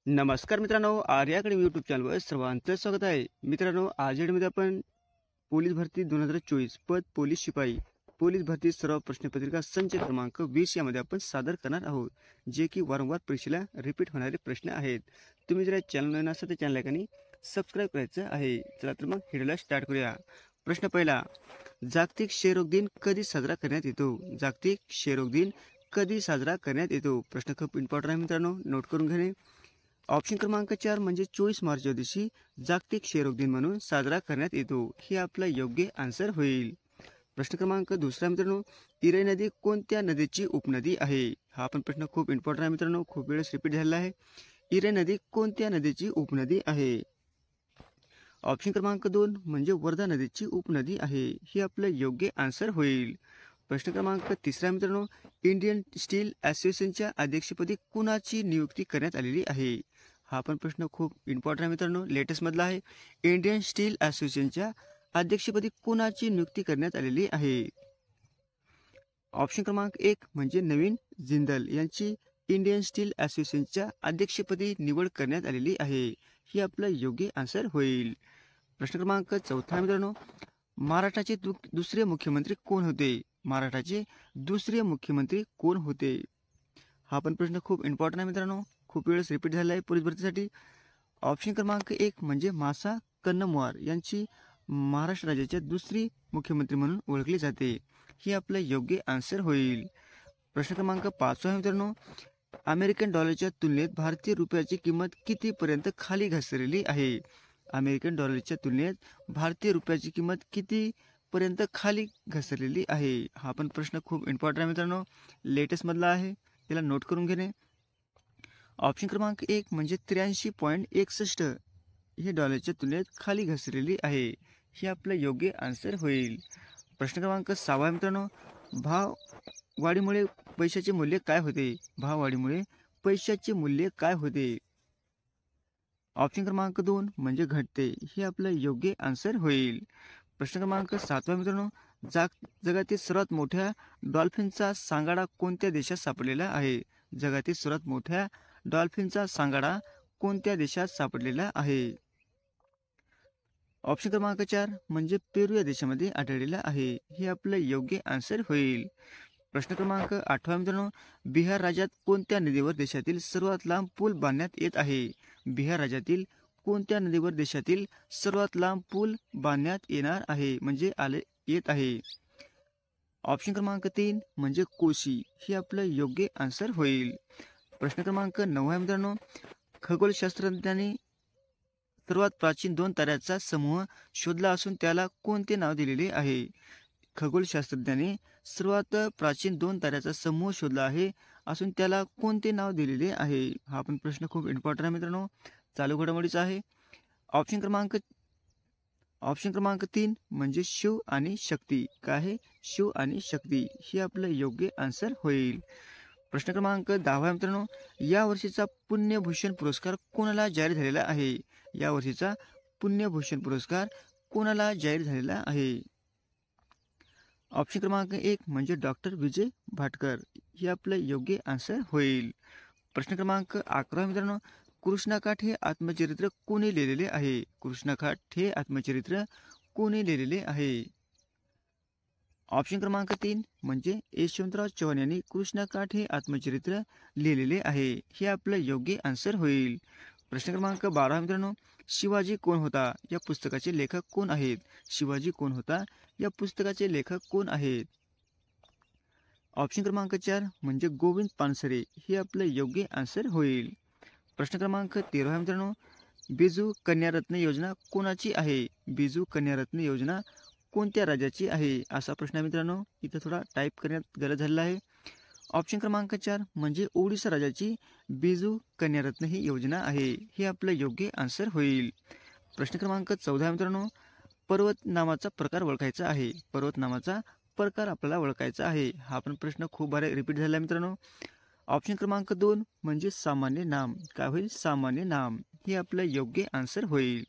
नमस्कार मित्रांनो, Arya academy YouTube चॅनलवर सर्वांचं स्वागत आहे. मित्रांनो, आज मध्ये आपण पोलीस भरती 2024 पद पोलीस शिपाई पोलीस भरती सर्व प्रश्नपत्रिका संच क्रमांक 20 यामध्ये आपण सादर करणार आहोत, जे की वारंवार परीक्षेला रिपीट होणारे प्रश्न आहेत. तुम्ही जर चॅनल नवीन असाल तर चॅनल लाईक सबस्क्राईब करायचं आहे. चला तर मग व्हिडिओला स्टार्ट करूया. प्रश्न पहिला, जागतिक क्षयरोग दिन कधी साजरा करण्यात येतो? जागतिक क्षयरोग दिन कधी साजरा करण्यात येतो? प्रश्न खूप इम्पॉर्टंट आहे मित्रांनो, नोट करून घेणे. ऑप्शन क्रमांक 4 म्हणजे 24 मार्च या दिवशी जागतिक क्षयरोग दिन म्हणून साजरा करण्यात येतो. हे आपला योग्य आन्सर होईल. प्रश्न क्रमांक दुसरा मित्रांनो, इराई नदी कोणत्या नदीची उपनदी आहे? हा पण प्रश्न खूप इम्पॉर्टंट आहे मित्रांनो, खूप वेळेस रिपीट झालेला आहे. इराई नदी कोणत्या नदीची उपनदी आहे? ऑप्शन क्रमांक 2 म्हणजे वर्धा नदीची उपनदी आहे. हे आपलं योग्य आन्सर होईल. प्रश्न क्रमांक तिसरा मित्रांनो, इंडियन स्टील असोसिएशनच्या अध्यक्षपदी कुणाची नियुक्ती करण्यात आलेली आहे? हा पण प्रश्न खूप इम्पॉर्टंट आहे मित्रांनो, लेटेस्ट मधला आहे. इंडियन स्टील असोसिएशनच्या अध्यक्षपदी कुणाची नियुक्ती करण्यात आलेली आहे? ऑप्शन क्रमांक 1 म्हणजे नवीन जिंदल यांची इंडियन स्टील असोसिएशनच्या अध्यक्षपदी निवड करण्यात आलेली आहे. ही आपलं योग्य आन्सर होईल. प्रश्न क्रमांक चौथा मित्रांनो, महाराष्ट्राचे दुसरे मुख्यमंत्री कोण होते? महाराष्ट्राचे दुसरे मुख्यमंत्री कोण होते? हा पण प्रश्न खूप इम्पॉर्टंट आहे मित्रांनो, खूप वेळेस रिपीट झाला आहे पोलीस भरतीसाठी. ऑप्शन क्रमांक 1 म्हणजे मासा कन्नमवार यांची महाराष्ट्र राज्याच्या दुसरी मुख्यमंत्री म्हणून ओळखली जाते. ही आपलं योग्य आन्सर होईल. प्रश्न क्रमांक 5 आहे मित्रांनो, अमेरिकन डॉलरच्या तुलनेत भारतीय रुपयाची किंमत कितीपर्यंत खाली घसरलेली आहे? अमेरिकन डॉलरच्या तुलनेत भारतीय रुपयाची किंमत कितीपर्यंत खाली घसरलेली आहे? हा पण प्रश्न खूप इम्पॉर्टंट आहे मित्रांनो, लेटेस्ट मधला आहे, त्याला नोट करून घेणे. ऑप्शन क्रमांक 1 म्हणजे 83.61 हे डॉलरच्या तुलनेत खाली घसरलेली आहे. हे आपलं योग्य आन्सर होईल. प्रश्न क्रमांक 6 मित्रांनो, भाववाढीमुळे पैशाचे मूल्य काय होते? भाववाढीमुळे पैशाचे मूल्य काय होते? ऑप्शन क्रमांक 2 म्हणजे घटते. हे आपलं योग्य आन्सर होईल. प्रश्न क्रमांक 7 मित्रांनो, जगातील सर्वात मोठ्या डॉल्फिनचा सांगाडा कोणत्या देशात सापडलेला आहे? जगातील सर्वात मोठ्या डॉल्फिनचा सांगाडा कोणत्या देशात सापडलेला आहे? ऑप्शन क्रमांक 4 म्हणजे पेरू या देशामध्ये आढळलेला आहे. हे आपलं योग्य आन्सर होईल. प्रश्न क्रमांक 8 मित्रांनो, बिहार राज्यात कोणत्या नदीवर देशातील सर्वात लांब पूल बांधण्यात येत आहे? बिहार राज्यातील कोणत्या नदीवर देशातील सर्वात लांब पूल बांधण्यात येणार आहे, म्हणजे येत आहे? ऑप्शन क्रमांक 3 म्हणजे कोशी. हे आपलं योग्य आन्सर होईल. प्रश्न क्रमांक 9 मित्रांनो, खगोलशास्त्रज्ञांनी सर्वात प्राचीन 2 ताऱ्याचा समूह शोधला असून त्याला कोणते नाव दिलेले आहे? खगोलशास्त्रज्ञांनी सर्वात प्राचीन 2 ताऱ्याचा समूह शोधला आहे असून त्याला कोणते नाव दिलेले आहे? हा पण प्रश्न खूप इम्पॉर्टंट आहे मित्रांनो, चालू घडामोडीचा आहे. ऑप्शन क्रमांक 3 म्हणजे शिव आणि शक्ती. काय आहे? शिव आणि शक्ती. हे आपलं योग्य आन्सर होईल. प्रश्न क्रमांक 10 मित्रांनो, या वर्षीचा पुण्यभूषण पुरस्कार कोणाला जाहीर झालेला आहे? या वर्षीचा पुण्यभूषण पुरस्कार कोणाला जाहीर झालेला आहे? ऑप्शन क्रमांक 1 म्हणजे डॉक्टर विजय भाटकर. हे आपलं योग्य आन्सर होईल. प्रश्न क्रमांक 11 मित्रांनो, कृष्णाकाठ हे आत्मचरित्र कोणी लिहिलेले आहे? कृष्णाकाठ हे आत्मचरित्र कोणी लिहिलेले आहे? ऑप्शन क्रमांक 3 म्हणजे यशवंतराव चव्हाण यांनी कृष्णाकाठ हे आत्मचरित्र लिहिलेले आहे. हे आपलं योग्य आन्सर होईल. प्रश्न क्रमांक 12 मित्रांनो, शिवाजी कोण होता या पुस्तकाचे लेखक कोण आहेत? शिवाजी कोण होता या पुस्तकाचे लेखक कोण आहेत? ऑप्शन क्रमांक 4 म्हणजे गोविंद पानसरे. हे आपलं योग्य आन्सर होईल. प्रश्न क्रमांक 13 मित्रांनो, बिजू कन्यारत्न योजना कोणाची आहे? बिजू कन्यारत्न योजना कोणत्या राज्याची आहे? असा प्रश्न आहे मित्रांनो, इथं थोडा टाईप करण्यात गरज झालेला आहे. ऑप्शन क्रमांक 4 म्हणजे ओडिशा राज्याची बिजू कन्यारत्न ही योजना आहे. हे आपलं योग्य आन्सर होईल. प्रश्न क्रमांक 14 मित्रांनो, पर्वत नावाचा प्रकार ओळखायचा आहे. पर्वत नावाचा प्रकार आपल्याला ओळखायचा आहे. हा पण प्रश्न खूप बारे रिपीट झाला आहे मित्रांनो. ऑप्शन क्रमांक 2 म्हणजे सामान्य नाम. काय होईल? सामान्य नाम. हे आपलं योग्य आन्सर होईल.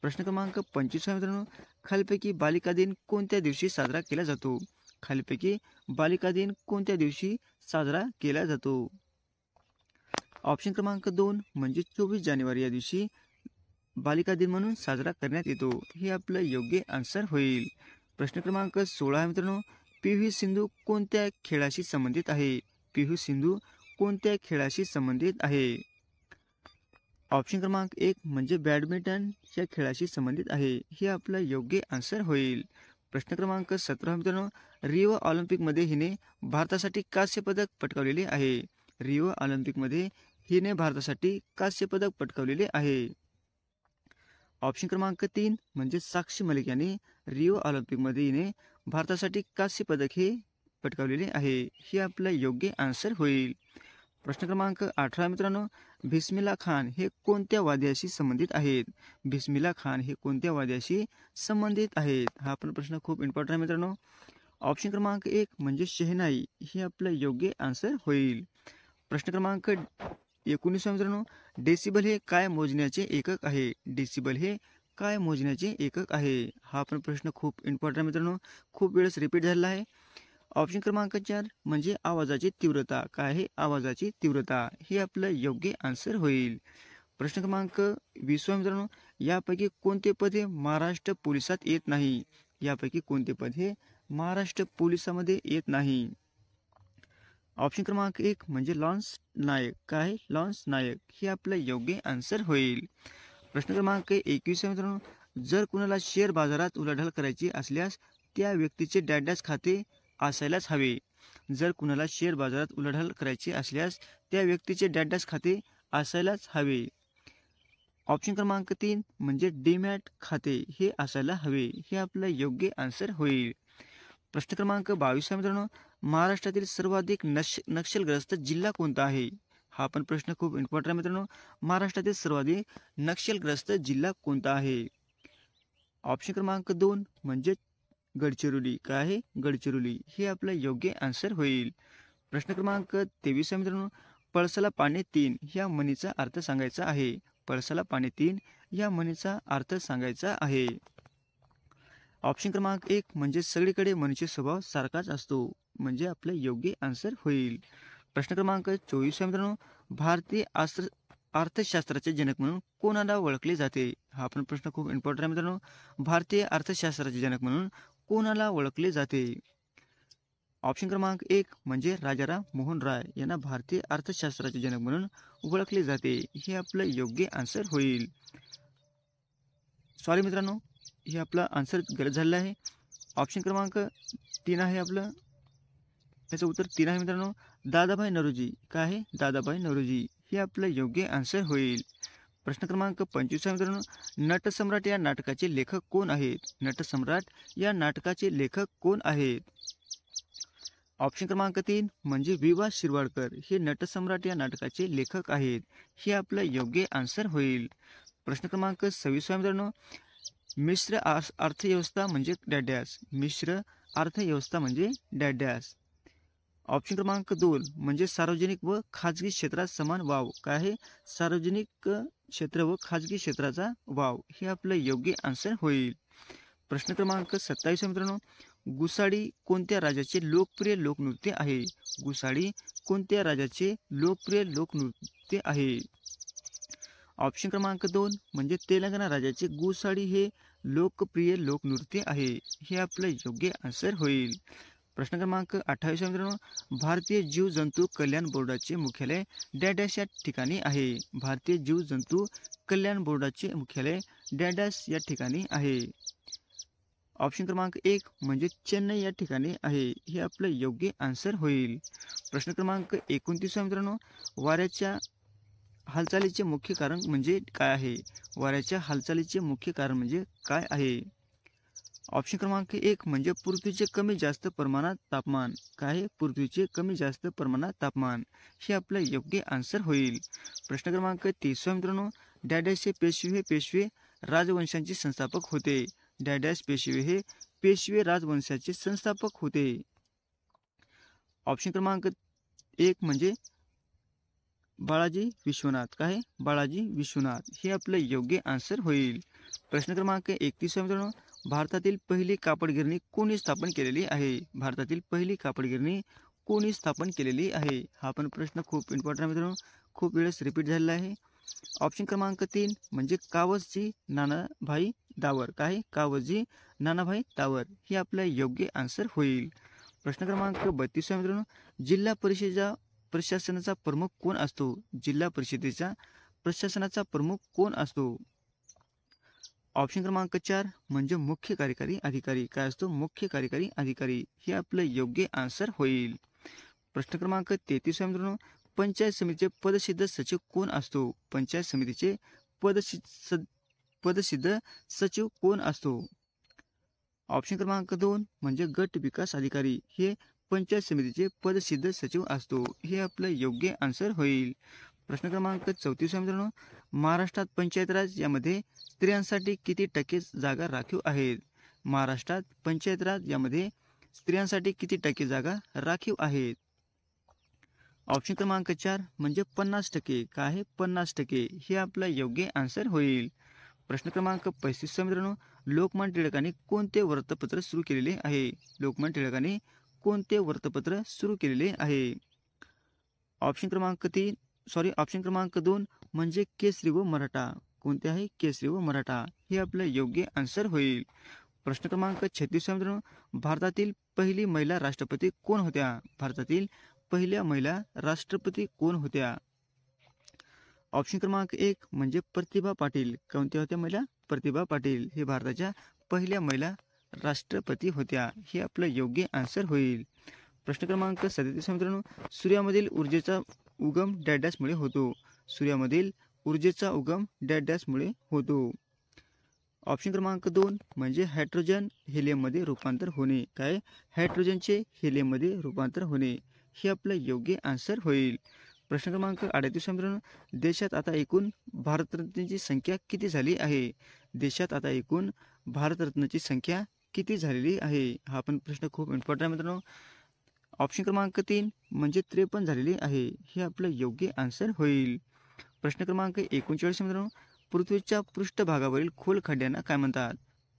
प्रश्न क्रमांक 25 मित्रांनो, खालीलपैकी बालिका दिन कोणत्या दिवशी साजरा केला जातो? खालीलपैकी बालिका दिन कोणत्या दिवशी साजरा केला जातो? ऑप्शन क्रमांक 2 म्हणजे 24 जानेवारी या दिवशी बालिका दिन म्हणून साजरा करण्यात येतो. हे आपलं योग्य आन्सर होईल. प्रश्न क्रमांक 16 आहे मित्रांनो, पी.व्ही. सिंधू कोणत्या खेळाशी संबंधित आहे? पी.व्ही. सिंधू कोणत्या खेळाशी संबंधित आहे? ऑप्शन क्रमांक 1 म्हणजे बॅडमिंटन या खेळाशी संबंधित आहे. हे आपलं योग्य आन्सर होईल. प्रश्न क्रमांक 17 मित्रांनो, रिओ ऑलिम्पिकमध्ये हिने भारतासाठी कांस्य पदक पटकावलेले आहे. रिओ ऑलिम्पिकमध्ये हिने भारतासाठी कांस्य पदक पटकावलेले आहे. ऑप्शन क्रमांक 3 म्हणजे साक्षी मलिक यांनी रिओ ऑलिम्पिकमध्ये हिने भारतासाठी कांस्य पदक हे पटकावलेले आहे. हे आपलं योग्य आन्सर होईल. प्रश्न क्रमांक 18 मित्रांनो, बिस्मिल्ला खान हे कोणत्या वाद्याशी संबंधित आहेत? बिस्मिल्ला खान हे कोणत्या वाद्याशी संबंधित आहेत? हा पण प्रश्न खूप इम्पॉर्टंट आहे मित्रांनो. ऑप्शन क्रमांक 1 म्हणजे शहनाई हे आपलं योग्य आन्सर होईल. प्रश्न क्रमांक 19 मित्रांनो, डेसिबल हे काय मोजण्याचे एकक आहे? डेसिबल हे काय मोजण्याचे एकक आहे? हा पण प्रश्न खूप इम्पॉर्टंट आहे मित्रांनो, खूप वेळेस रिपीट झालेला आहे. ऑप्शन क्रमांक 4 म्हणजे आवाजाची तीव्रता. काय आहे? आवाजाची तीव्रता. हे आपलं योग्य आन्सर होईल. प्रश्न क्रमांक 20 मित्रांनो, यापैकी कोणते पद हे महाराष्ट्र पोलिसात येत नाही? यापैकी कोणते पद हे महाराष्ट्र पोलिसामध्ये येत नाही? ऑप्शन क्रमांक 1 म्हणजे लॉन्स नायक. काय? लॉन्स नायक. हे आपलं योग्य आन्सर होईल. प्रश्न क्रमांक 21 मित्रांनो, जर कुणाला शेअर बाजारात उलाढाल करायची असल्यास त्या व्यक्तीचे डॅश खाते असायलाच हवे. जर कुणाला शेअर बाजारात उलाढाल करायची असल्यास त्या व्यक्तीचे डॅश खाते असायलाच हवे. ऑप्शन क्रमांक 3 म्हणजे डीमॅट खाते हे असायला हवे. हे आपलं योग्य आन्सर होईल. प्रश्न क्रमांक 22 मित्रांनो, महाराष्ट्रातील सर्वाधिक नक्षलग्रस्त जिल्हा कोणता आहे? हा पण प्रश्न खूप इम्पॉर्टंट आहे मित्रांनो. महाराष्ट्रातील सर्वाधिक नक्षलग्रस्त जिल्हा कोणता आहे? ऑप्शन क्रमांक 2 म्हणजे गडचिरोली. काय आहे? गडचिरोली. हे आपलं योग्य आन्सर होईल. प्रश्न क्रमांक 23 मित्रांनो, पळसाला पाणी 3 या म्हणीचा अर्थ सांगायचा आहे. पळसाला पाणी 3 या म्हणीचा अर्थ सांगायचा आहे. ऑप्शन क्रमांक 1 म्हणजे सगळीकडे मनुष्य स्वभाव सारखाच असतो. म्हणजे आपलं योग्य आन्सर होईल. प्रश्न क्रमांक 24 मित्रांनो, भारतीय अर्थशास्त्राचे जनक म्हणून कोणाला ओळखले जाते? हा पण प्रश्न खूप इम्पॉर्टंट आहे मित्रांनो. भारतीय अर्थशास्त्राचे जनक म्हणून कोणाला ओळखले जाते? ऑप्शन क्रमांक 1 म्हणजे राजाराम मोहन राय यांना भारतीय अर्थशास्त्राचे जनक म्हणून ओळखले जाते. हे आपलं योग्य आन्सर होईल. सॉरी मित्रांनो, हे आपला आन्सर गलत झालेला आहे. ऑप्शन क्रमांक 3 आहे आपलं, त्याचं उत्तर 3 आहे मित्रांनो, दादाभाई नौरोजी. काय आहे? दादाभाई नौरोजी. हे आपलं योग्य आन्सर होईल. प्रश्न क्रमांक 25 मित्रांनो, नटसम्राट या नाटकाचे लेखक कोण आहेत? नटसम्राट या नाटकाचे लेखक कोण आहेत? ऑप्शन क्रमांक 3 म्हणजे वि.वा. शिरवाडकर हे नटसम्राट या नाटकाचे लेखक आहेत. हे आपलं योग्य आन्सर होईल. प्रश्न क्रमांक 26 मित्रांनो, मिश्र अर्थव्यवस्था म्हणजे डॅश. मिश्र अर्थव्यवस्था म्हणजे डॅश. ऑप्शन क्रमांक 2 म्हणजे सार्वजनिक व खाजगी क्षेत्रात समान वाव. काय आहे? सार्वजनिक क्षेत्र व खाजगी क्षेत्राचा वाव. हे आपलं योग्य आन्सर होईल. प्रश्न क्रमांक 27 मित्रांनो, गुसाडी कोणत्या राज्याचे लोकप्रिय लोकनृत्य आहे? गुसाडी कोणत्या राज्याचे लोकप्रिय लोकनृत्य आहे? ऑप्शन क्रमांक 2 म्हणजे तेलंगणा राज्याचे गुसाडी हे लोकप्रिय लोकनृत्य आहे. हे आपलं योग्य आन्सर होईल. प्रश्न क्रमांक 28 मित्रांनो, भारतीय जीवजंतू कल्याण बोर्डाचे मुख्यालय डॅश या ठिकाणी आहे. भारतीय जीवजंतू कल्याण बोर्डाचे मुख्यालय डॅश या ठिकाणी आहे. ऑप्शन क्रमांक 1 म्हणजे चेन्नई या ठिकाणी आहे. हे आपलं योग्य आन्सर होईल. प्रश्न क्रमांक 29 मित्रांनो, वाऱ्याच्या हालचालीचे मुख्य कारण म्हणजे काय आहे? वाऱ्याच्या हालचालीचे मुख्य कारण म्हणजे काय आहे? ऑप्शन क्रमांक 1 म्हणजे पृथ्वीचे कमी जास्त प्रमाणात तापमान. काय आहे? पृथ्वीचे कमी जास्त प्रमाणात तापमान. हे आपलं योग्य आन्सर होईल. प्रश्न क्रमांक 30 मित्रांनो, डॅडॅशचे पेशवे हे पेशवे राजवंशांचे संस्थापक होते. डॅडॅश पेशवे हे पेशवे राजवंशाचे संस्थापक होते. ऑप्शन क्रमांक 1 म्हणजे बाळाजी विश्वनाथ. काय? बाळाजी विश्वनाथ. हे आपलं योग्य आन्सर होईल. प्रश्न क्रमांक 31 मित्रांनो, भारतातील पहिली कापड गिरणी कोणी स्थापन केलेली आहे? भारतातील पहिली कापड गिरणी कोणी स्थापन केलेली आहे? हा पण प्रश्न खूप इम्पॉर्टंट आहे मित्रांनो. खूप वेळेस रिपीट झालेला आहे. ऑप्शन क्रमांक 3 म्हणजे कावसजी नानाभाई दावर. काय? कावसजी नानाभाई दावर हे आपला योग्य आन्सर होईल. प्रश्न क्रमांक 32 आहे मित्रांनो, जिल्हा परिषदेचा प्रशासनाचा प्रमुख कोण असतो? जिल्हा परिषदेचा प्रशासनाचा प्रमुख कोण असतो? ऑप्शन क्रमांक 4 म्हणजे मुख्य कार्यकारी अधिकारी. काय असतो? मुख्य कार्यकारी अधिकारी हे आपलं योग्य आन्सर होईल. प्रश्न क्रमांक 33 आहे मित्रांनो, पंचायत समितीचे पदसिद्ध सचिव कोण असतो? पंचायत समितीचे पदसिद्ध सचिव कोण असतो? ऑप्शन क्रमांक 2 म्हणजे गट विकास अधिकारी हे पंचायत समितीचे पदसिद्ध सचिव असतो. हे आपलं योग्य आन्सर होईल. प्रश्न क्रमांक 34 आहे मित्रांनो, महाराष्ट्रात पंचायत राज यामध्ये स्त्रियांसाठी किती टक्के जागा राखीव आहेत? महाराष्ट्रात पंचायत राज यामध्ये स्त्रियांसाठी किती टक्के जागा राखीव आहेत? ऑप्शन क्रमांक 4 म्हणजे 50%. काय आहे? 50% हे आपला योग्य आन्सर होईल. प्रश्न क्रमांक 35 मित्रांनो, लोकमान्य टिळकांनी कोणते वृत्तपत्र सुरू केलेले आहे? लोकमान्य टिळकांनी कोणते वृत्तपत्र सुरू केलेले आहे? ऑप्शन क्रमांक 2 म्हणजे केसरी व मराठा. कोणते आहे? केसरी व मराठा हे आपलं योग्य आन्सर होईल. प्रश्न क्रमांक 36 मित्रांनो, भारतातील पहिली महिला राष्ट्रपती कोण होत्या? भारतातील पहिल्या महिला राष्ट्रपती कोण होत्या? ऑप्शन क्रमांक 1 म्हणजे प्रतिभा पाटील. कोणत्या होत्या महिला? प्रतिभा पाटील हे भारताच्या पहिल्या महिला राष्ट्रपती होत्या. हे आपलं योग्य आन्सर होईल. प्रश्न क्रमांक 37 मित्रांनो, सूर्यामधील ऊर्जेचा उगम डॅशमुळे होतो. सूर्यामधील ऊर्जेचा उगम डॅशमुळे होतो. ऑप्शन क्रमांक 2 म्हणजे हायड्रोजन हेलियममध्ये रूपांतर होणे. काय? हायड्रोजनचे हेलियममध्ये रूपांतर होणे हे आपलं योग्य आन्सर होईल. प्रश्न क्रमांक 38 मित्रांनो, देशात आता एकूण भारतरत्नांची संख्या किती झाली आहे? देशात आता एकूण भारतरत्नांची संख्या किती झालेली आहे? हा पण प्रश्न खूप इम्पॉर्टंट आहे मित्रांनो. ऑप्शन क्रमांक 3 म्हणजे 53 झालेली आहे. हे आपलं योग्य आन्सर होईल. प्रश्न क्रमांक 39 मित्रांनो, पृथ्वीच्या पृष्ठभागावरील खोल खड्ड्यांना काय म्हणतात?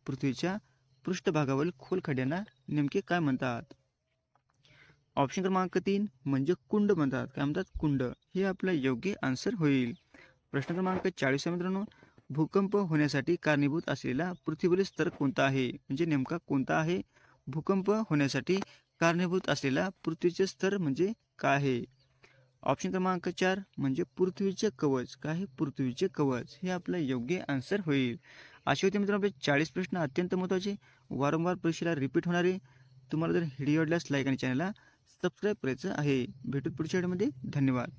पृथ्वीच्या पृष्ठभागावरील खोल खड्ड्यांना नेमके काय म्हणतात? ऑप्शन क्रमांक 3 म्हणजे कुंड म्हणतात. काय म्हणतात? कुंड हे आपलं योग्य आन्सर होईल. प्रश्न क्रमांक 40 मित्रांनो, भूकंप होण्यासाठी कारणीभूत असलेला पृथ्वीवरील स्तर कोणता आहे? म्हणजे नेमका कोणता आहे? भूकंप होण्यासाठी कारणीभूत असलेला पृथ्वीचे स्तर म्हणजे काय आहे? ऑप्शन क्रमांक 4 म्हणजे पृथ्वीचे कवच. काय आहे? पृथ्वीचे कवच हे आपलं योग्य आन्सर होईल. असे होते मित्रांनो आपले 40 प्रश्न अत्यंत महत्त्वाचे, वारंवार परीक्षेला रिपीट होणारे. तुम्हाला जर व्हिडिओ आवडल्यास लाईक आणि चॅनलला सबस्क्राईब करायचं आहे. भेटू पुढच्या व्हिडिओमध्ये. धन्यवाद.